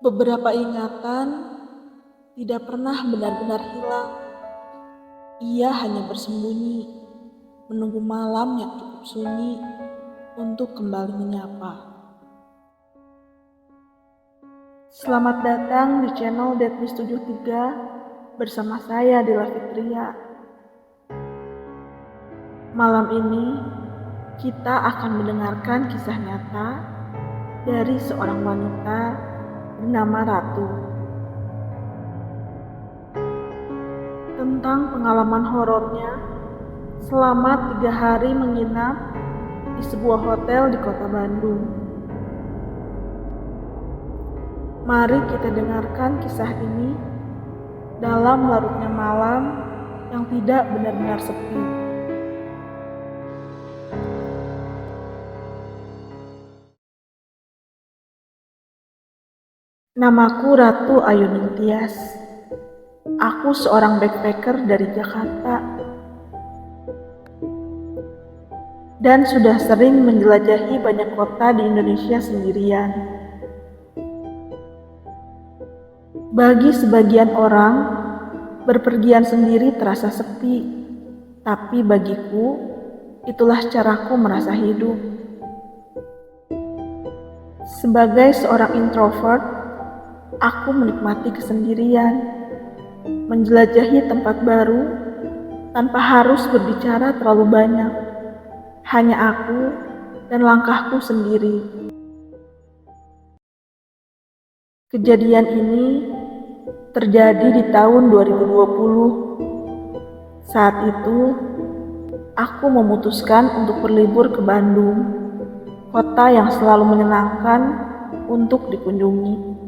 Beberapa ingatan tidak pernah benar-benar hilang. Ia hanya bersembunyi, menunggu malam yang cukup sunyi untuk kembali menyapa. Selamat datang di channel Deadlist 73 bersama saya Dela Fitria. Malam ini kita akan mendengarkan kisah nyata dari seorang wanita bernama Ratu. Tentang pengalaman horornya selama 3 hari menginap di sebuah hotel di kota Bandung. Mari kita dengarkan kisah ini dalam larutnya malam yang tidak benar-benar sepi. Namaku Ratu Ayuning Tias. Aku seorang backpacker dari Jakarta dan sudah sering menjelajahi banyak kota di Indonesia sendirian. Bagi sebagian orang, berpergian sendiri terasa sepi, tapi bagiku, itulah caraku merasa hidup. Sebagai seorang introvert, aku menikmati kesendirian, menjelajahi tempat baru tanpa harus berbicara terlalu banyak. Hanya aku dan langkahku sendiri. Kejadian ini terjadi di tahun 2020. Saat itu, aku memutuskan untuk berlibur ke Bandung, kota yang selalu menyenangkan untuk dikunjungi.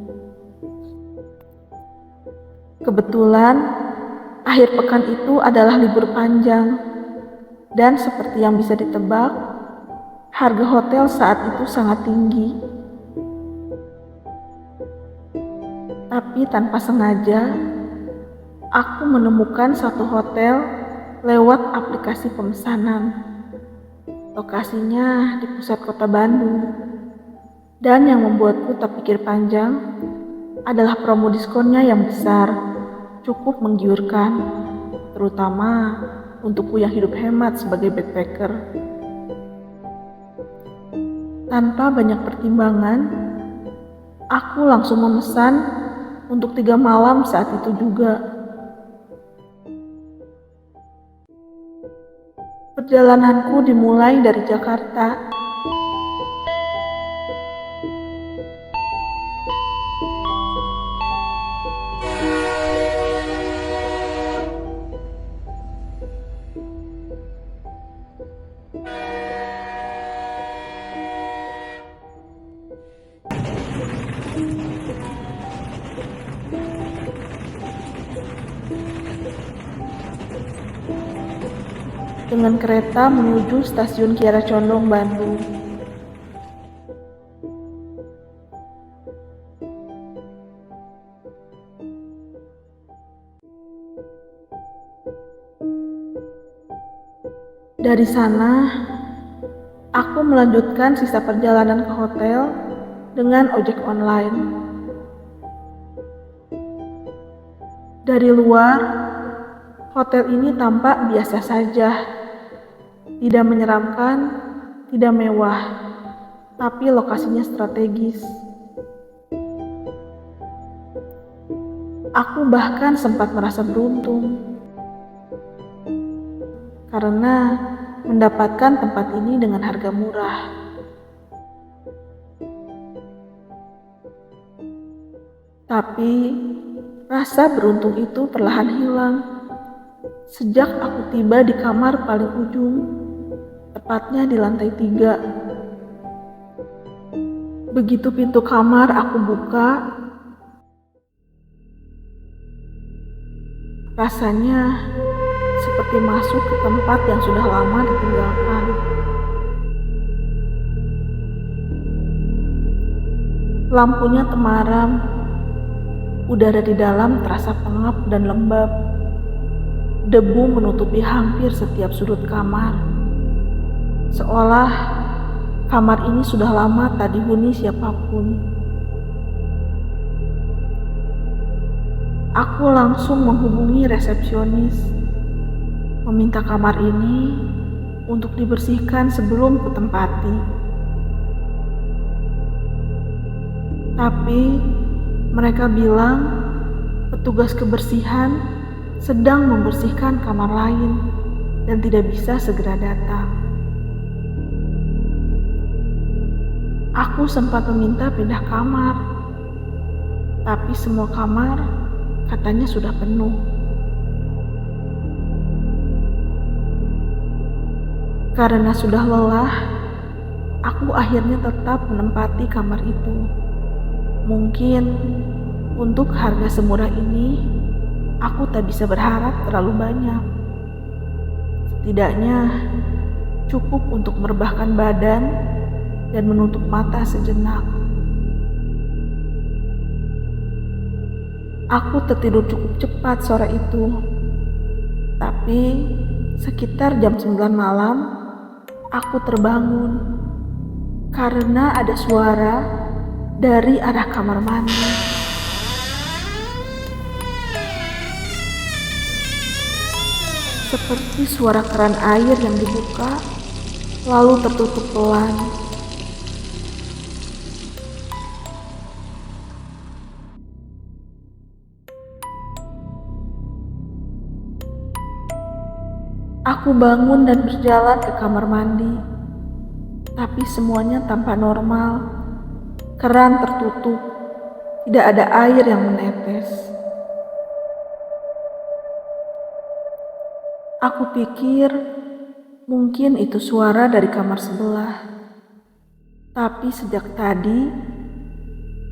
Kebetulan, akhir pekan itu adalah libur panjang, dan seperti yang bisa ditebak, harga hotel saat itu sangat tinggi. Tapi tanpa sengaja, aku menemukan satu hotel lewat aplikasi pemesanan. Lokasinya di pusat kota Bandung, dan yang membuatku tak pikir panjang adalah promo diskonnya yang besar. Cukup menggiurkan, terutama untukku yang hidup hemat sebagai backpacker. Tanpa banyak pertimbangan, aku langsung memesan untuk 3 malam saat itu juga. Perjalananku dimulai dari Jakarta. Dengan kereta menuju stasiun Kiara Condong, Bandung. Dari sana, aku melanjutkan sisa perjalanan ke hotel dengan ojek online. Dari luar, hotel ini tampak biasa saja. Tidak menyeramkan, tidak mewah, tapi lokasinya strategis. Aku bahkan sempat merasa beruntung karena mendapatkan tempat ini dengan harga murah. Tapi rasa beruntung itu perlahan hilang sejak aku tiba di kamar paling ujung, tepatnya di lantai 3. Begitu pintu kamar aku buka, rasanya seperti masuk ke tempat yang sudah lama ditinggalkan. Lampunya temaram, udara di dalam terasa pengap dan lembab. Debu menutupi hampir setiap sudut kamar. Seolah kamar ini sudah lama tak dihuni siapapun. Aku langsung menghubungi resepsionis, meminta kamar ini untuk dibersihkan sebelum kutempati. Tapi mereka bilang petugas kebersihan sedang membersihkan kamar lain dan tidak bisa segera datang. Aku sempat meminta pindah kamar, tapi semua kamar katanya sudah penuh. Karena sudah lelah, aku akhirnya tetap menempati kamar itu. Mungkin untuk harga semurah ini, aku tak bisa berharap terlalu banyak. Setidaknya cukup untuk merebahkan badan dan menutup mata sejenak. Aku tertidur cukup cepat sore itu. Tapi sekitar jam 9 malam, aku terbangun karena ada suara dari arah kamar mandi. Seperti suara keran air yang dibuka lalu tertutup pelan. Aku bangun dan berjalan ke kamar mandi, tapi semuanya tampak normal. Keran tertutup, tidak ada air yang menetes. Aku pikir mungkin itu suara dari kamar sebelah, tapi sejak tadi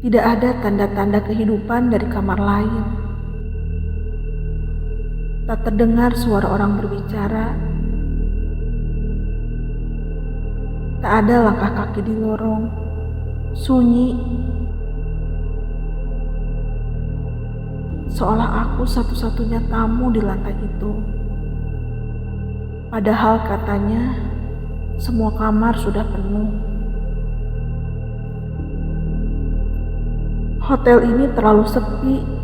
tidak ada tanda-tanda kehidupan dari kamar lain. Tak terdengar suara orang berbicara. Tak ada langkah kaki di lorong. Sunyi. Seolah aku satu-satunya tamu di lantai itu. Padahal katanya semua kamar sudah penuh. Hotel ini terlalu sepi.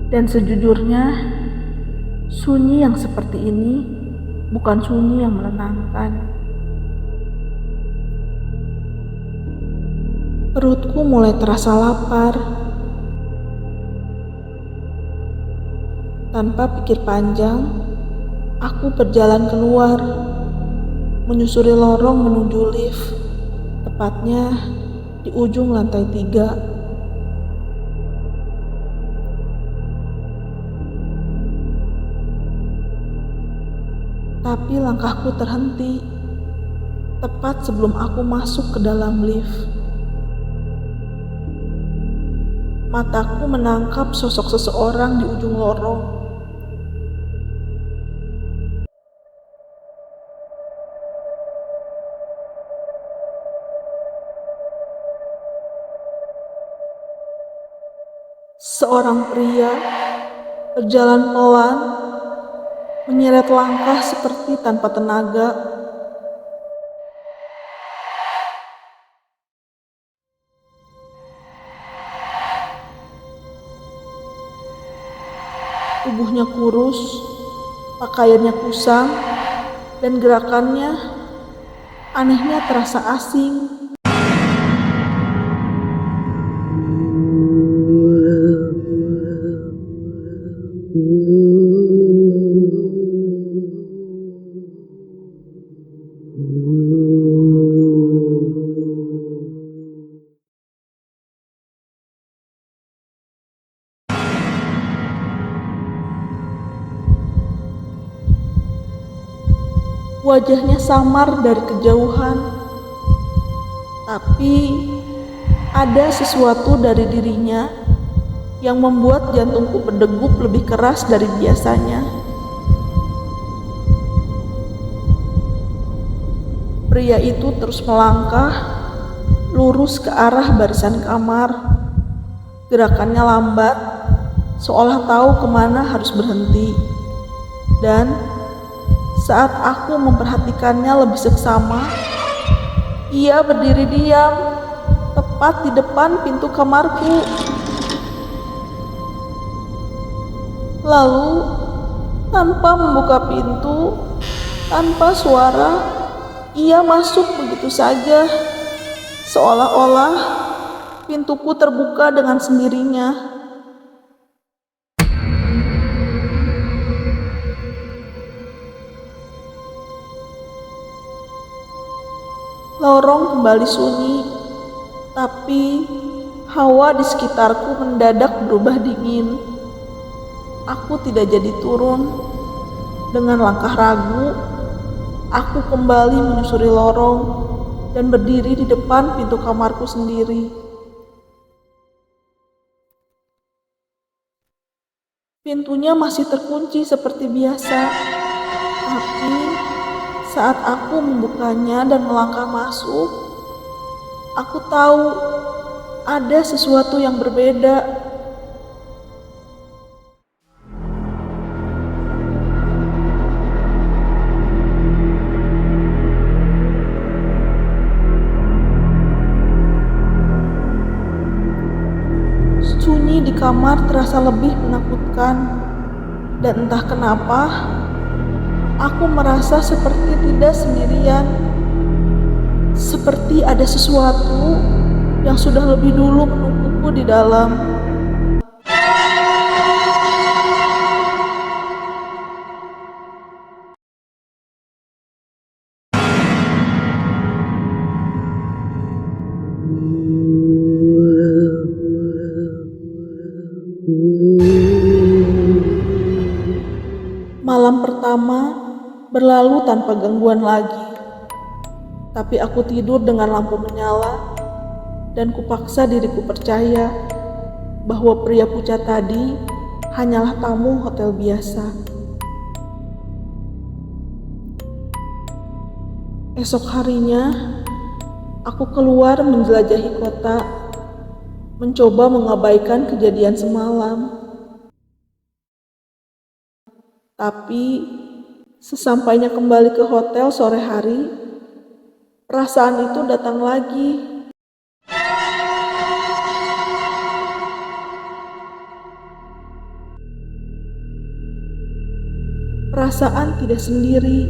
Dan sejujurnya, sunyi yang seperti ini bukan sunyi yang menenangkan. Perutku mulai terasa lapar. Tanpa pikir panjang, aku berjalan keluar, menyusuri lorong menuju lift, tepatnya di ujung lantai 3. Tapi langkahku terhenti, tepat sebelum aku masuk ke dalam lift. Mataku menangkap sosok seseorang di ujung lorong. Seorang pria berjalan pelan, menyeret langkah seperti tanpa tenaga. Tubuhnya kurus, pakaiannya kusam, dan gerakannya anehnya terasa asing. Wajahnya samar dari kejauhan, tapi ada sesuatu dari dirinya yang membuat jantungku berdegup lebih keras dari biasanya. Pria itu terus melangkah, lurus ke arah barisan kamar. Gerakannya lambat, seolah tahu kemana harus berhenti. Dan saat aku memperhatikannya lebih seksama, Ia berdiri diam, tepat di depan pintu kamarku. Lalu, tanpa membuka pintu, tanpa suara, ia masuk begitu saja, seolah-olah pintuku terbuka dengan sendirinya. Lorong kembali sunyi, tapi hawa di sekitarku mendadak berubah dingin. Aku tidak jadi turun. Dengan langkah ragu, aku kembali menyusuri lorong dan berdiri di depan pintu kamarku sendiri. Pintunya masih terkunci seperti biasa, tapi saat aku membukanya dan melangkah masuk, aku tahu ada sesuatu yang berbeda. Sunyi di kamar terasa lebih menakutkan, dan entah kenapa, aku merasa seperti tidak sendirian. Seperti ada sesuatu yang sudah lebih dulu menungguku di dalam. Malam pertama berlalu tanpa gangguan lagi, tapi aku tidur dengan lampu menyala dan kupaksa diriku percaya bahwa pria pucat tadi hanyalah tamu hotel biasa. Esok harinya, aku keluar menjelajahi kota, mencoba mengabaikan kejadian semalam. Tapi, sesampainya kembali ke hotel sore hari, perasaan itu datang lagi. Perasaan tidak sendiri.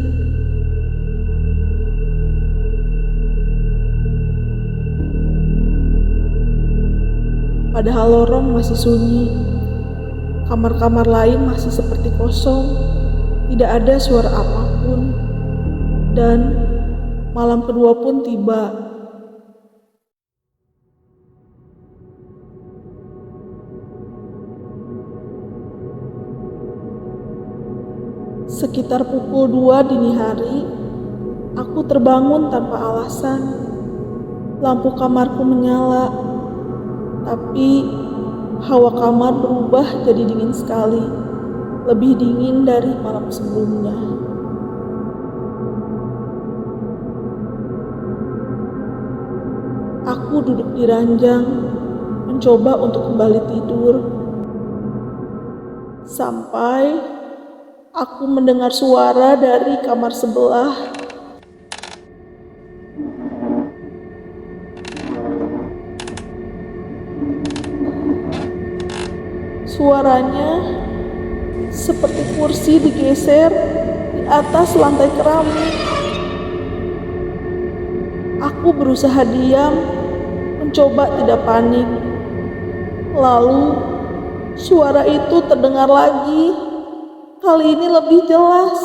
Padahal lorong masih sunyi. Kamar-kamar lain masih seperti kosong, tidak ada suara apapun, dan malam kedua pun tiba. Sekitar pukul 2 dini hari, aku terbangun tanpa alasan. Lampu kamarku menyala, tapi hawa kamar berubah jadi dingin sekali, lebih dingin dari malam sebelumnya. Aku duduk di ranjang, mencoba untuk kembali tidur. Sampai aku mendengar suara dari kamar sebelah. Suaranya seperti kursi digeser di atas lantai keramik. Aku berusaha diam, mencoba tidak panik. Lalu, suara itu terdengar lagi. Kali ini lebih jelas.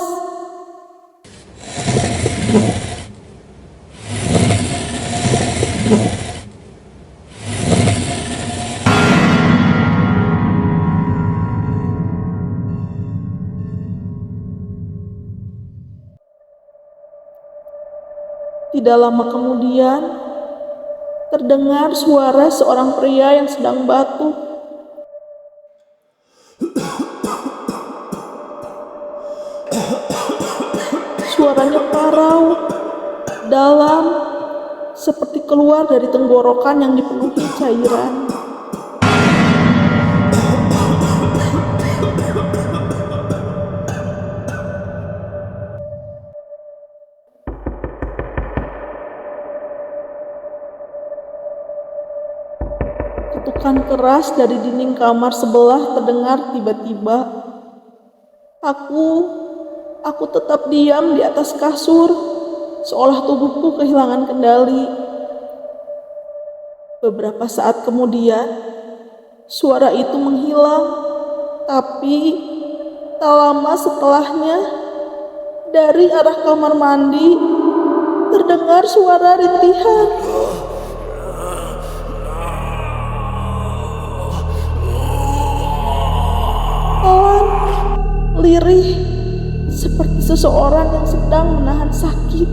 Tidak lama kemudian, terdengar suara seorang pria yang sedang batuk. Suaranya parau, dalam, seperti keluar dari tenggorokan yang dipenuhi cairan. Teriakan keras dari dinding kamar sebelah terdengar tiba-tiba. Aku tetap diam di atas kasur, seolah tubuhku kehilangan kendali. Beberapa saat kemudian, suara itu menghilang, tapi tak lama setelahnya, dari arah kamar mandi, terdengar suara rintihan. Pelan, lirih, seperti seseorang yang sedang menahan sakit.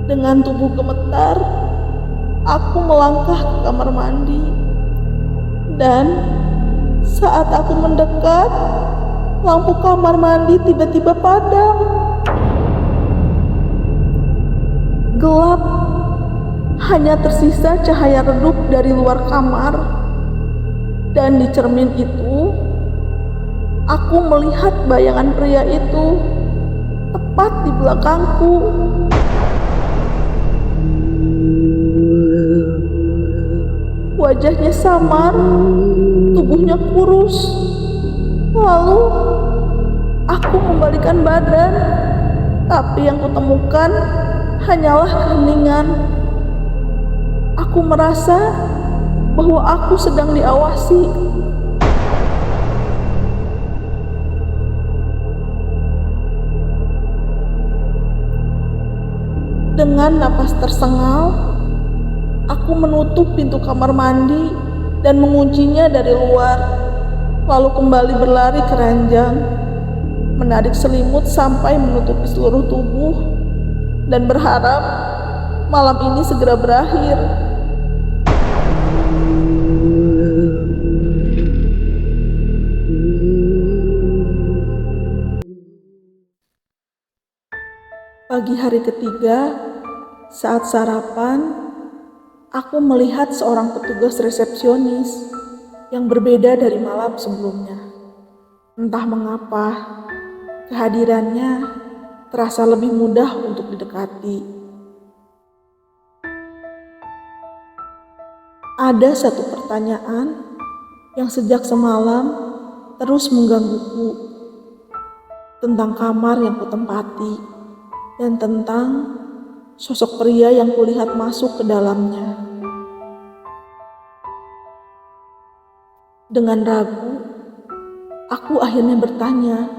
Dengan tubuh gemetar, aku melangkah ke kamar mandi. Dan saat aku mendekat, lampu kamar mandi tiba-tiba padam. Gelap, hanya tersisa cahaya redup dari luar kamar. Dan di cermin itu, aku melihat bayangan pria itu tepat di belakangku. Wajahnya samar, tubuhnya kurus. Lalu, aku membalikan badan, tapi yang kutemukan hanyalah keheningan. Aku merasa bahwa aku sedang diawasi. Dengan napas tersengal, aku menutup pintu kamar mandi dan menguncinya dari luar, lalu kembali berlari ke ranjang, menarik selimut sampai menutupi seluruh tubuh, dan berharap malam ini segera berakhir. Pagi hari ketiga, saat sarapan, aku melihat seorang petugas resepsionis yang berbeda dari malam sebelumnya. Entah mengapa, kehadirannya terasa lebih mudah untuk didekati. Ada satu pertanyaan yang sejak semalam terus menggangguku, tentang kamar yang kutempati dan tentang sosok pria yang kulihat masuk ke dalamnya. Dengan ragu, aku akhirnya bertanya,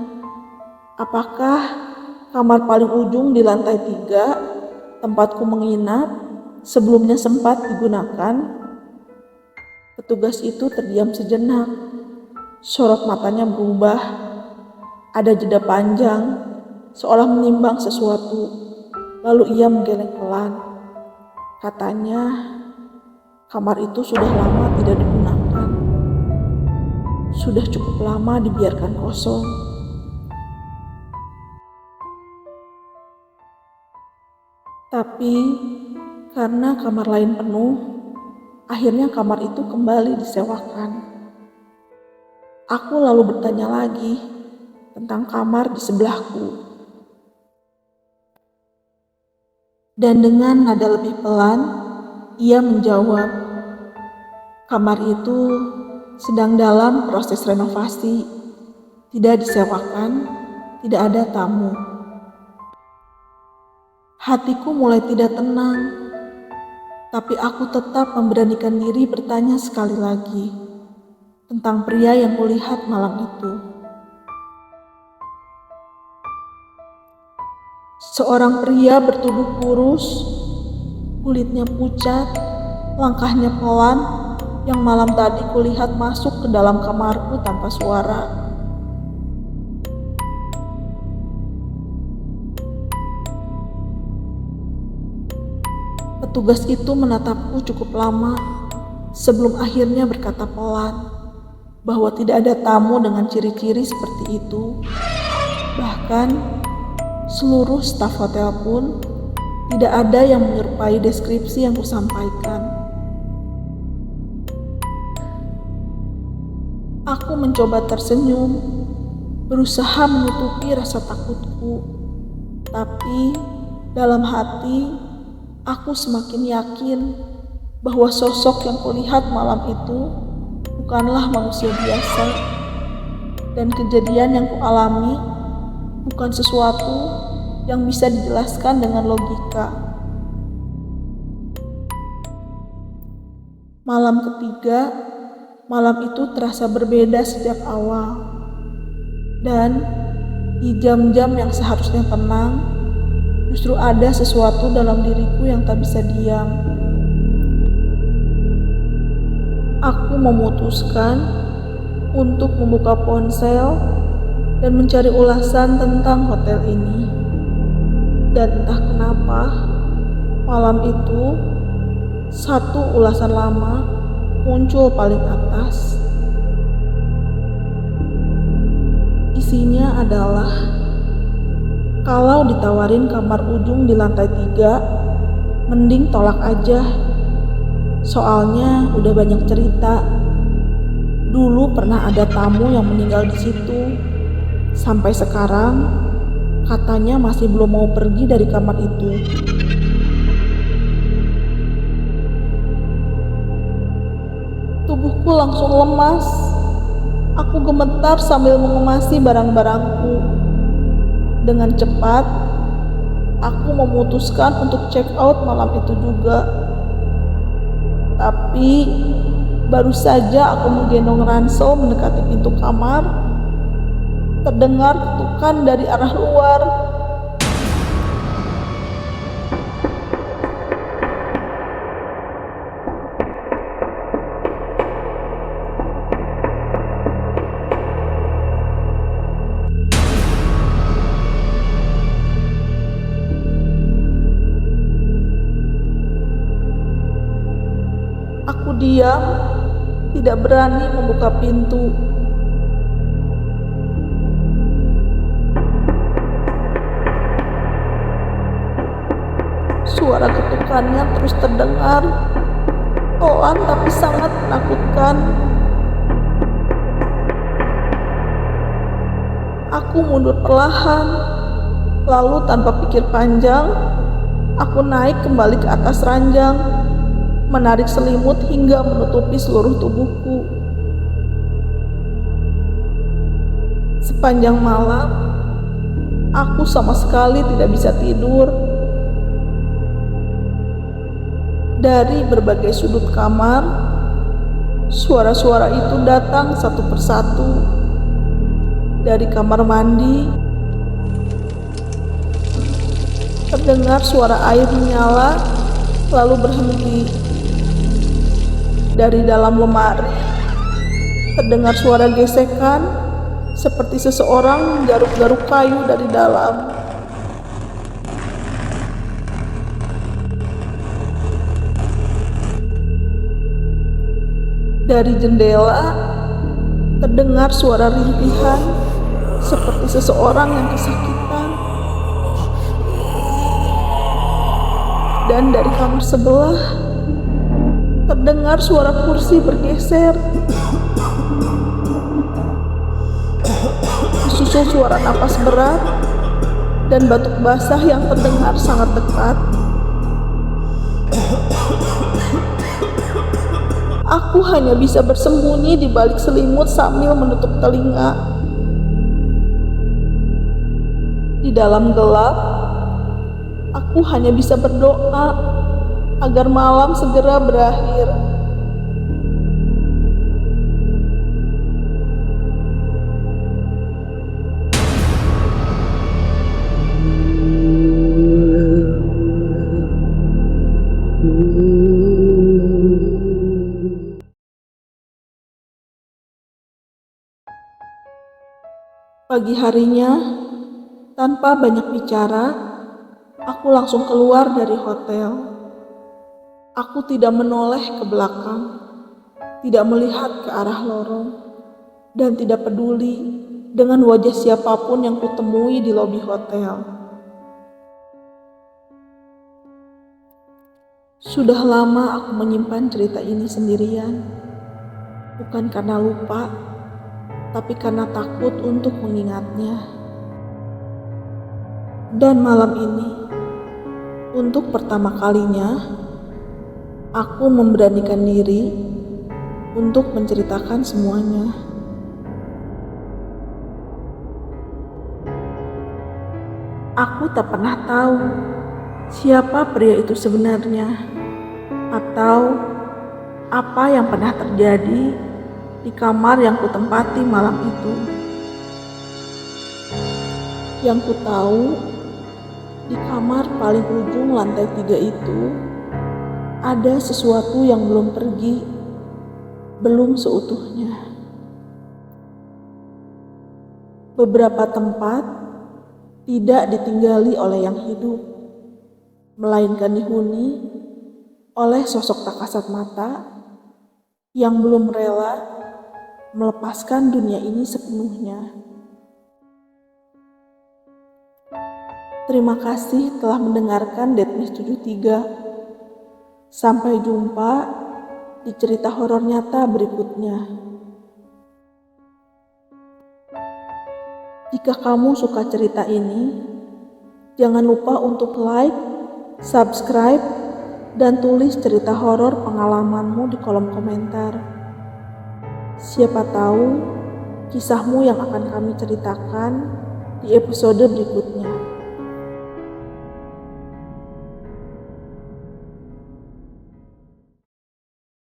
apakah kamar paling ujung di lantai 3, tempatku menginap, sebelumnya sempat digunakan? Petugas itu terdiam sejenak. Sorot matanya berubah. Ada jeda panjang, seolah menimbang sesuatu. Lalu ia menggeleng pelan. Katanya, kamar itu sudah lama tidak digunakan. Sudah cukup lama dibiarkan kosong. Tapi, karena kamar lain penuh, akhirnya kamar itu kembali disewakan. Aku lalu bertanya lagi tentang kamar di sebelahku. Dan dengan nada lebih pelan, ia menjawab, kamar itu sedang dalam proses renovasi, tidak disewakan, tidak ada tamu. Hatiku mulai tidak tenang, tapi aku tetap memberanikan diri bertanya sekali lagi tentang pria yang kulihat malam itu. Seorang pria bertubuh kurus, kulitnya pucat, langkahnya pelan, yang malam tadi kulihat masuk ke dalam kamarku tanpa suara. Petugas itu menatapku cukup lama sebelum akhirnya berkata pelan bahwa tidak ada tamu dengan ciri-ciri seperti itu. Bahkan seluruh staf hotel pun tidak ada yang menyerupai deskripsi yang kusampaikan. Aku mencoba tersenyum, berusaha menutupi rasa takutku. Tapi dalam hati, aku semakin yakin bahwa sosok yang kulihat malam itu bukanlah manusia biasa, dan kejadian yang kualami bukan sesuatu yang bisa dijelaskan dengan logika. Malam ketiga, malam itu terasa berbeda sejak awal, dan di jam-jam yang seharusnya tenang, justru ada sesuatu dalam diriku yang tak bisa diam. Aku memutuskan untuk membuka ponsel dan mencari ulasan tentang hotel ini. Dan entah kenapa, malam itu satu ulasan lama muncul paling atas. Isinya adalah, kalau ditawarin kamar ujung di lantai 3, mending tolak aja. Soalnya udah banyak cerita. Dulu pernah ada tamu yang meninggal di situ. Sampai sekarang, katanya masih belum mau pergi dari kamar itu. Tubuhku langsung lemas. Aku gemetar sambil mengemasi barang-barangku. Dengan cepat, aku memutuskan untuk check out malam itu juga. Tapi baru saja aku menggendong ransel mendekati pintu kamar, terdengar ketukan dari arah luar. Aku diam, tidak berani membuka pintu. Suara ketukannya terus terdengar, pelan tapi sangat menakutkan. Aku mundur perlahan, lalu tanpa pikir panjang, aku naik kembali ke atas ranjang, menarik selimut hingga menutupi seluruh tubuhku. Sepanjang malam, aku sama sekali tidak bisa tidur. Dari berbagai sudut kamar, suara-suara itu datang satu persatu. Dari kamar mandi, terdengar suara air menyala lalu berhenti. Dari dalam lemari, terdengar suara gesekan seperti seseorang menggaruk-garuk kayu dari dalam. Dari jendela, terdengar suara rintihan seperti seseorang yang kesakitan. Dan dari kamar sebelah, terdengar suara kursi bergeser. Disusul suara napas berat dan batuk basah yang terdengar sangat dekat. Aku hanya bisa bersembunyi di balik selimut sambil menutup telinga. Di dalam gelap, aku hanya bisa berdoa agar malam segera berakhir. Pagi harinya, tanpa banyak bicara, aku langsung keluar dari hotel. Aku tidak menoleh ke belakang, tidak melihat ke arah lorong, dan tidak peduli dengan wajah siapapun yang kutemui di lobi hotel. Sudah lama aku menyimpan cerita ini sendirian, bukan karena lupa, tapi karena takut untuk mengingatnya. Dan malam ini, untuk pertama kalinya, Aku memberanikan diri untuk menceritakan semuanya. Aku tak pernah tahu siapa pria itu sebenarnya, atau apa yang pernah terjadi di kamar yang kutempati malam itu. Yang ku tahu, di kamar paling ujung lantai 3 itu ada sesuatu yang belum pergi, belum seutuhnya. Beberapa tempat tidak ditinggali oleh yang hidup, melainkan dihuni oleh sosok tak kasat mata yang belum rela melepaskan dunia ini sepenuhnya. Terima kasih telah mendengarkan Deadmiss 73. Sampai jumpa di cerita horor nyata berikutnya. Jika kamu suka cerita ini, jangan lupa untuk like, subscribe, dan tulis cerita horor pengalamanmu di kolom komentar. Siapa tahu kisahmu yang akan kami ceritakan di episode berikutnya.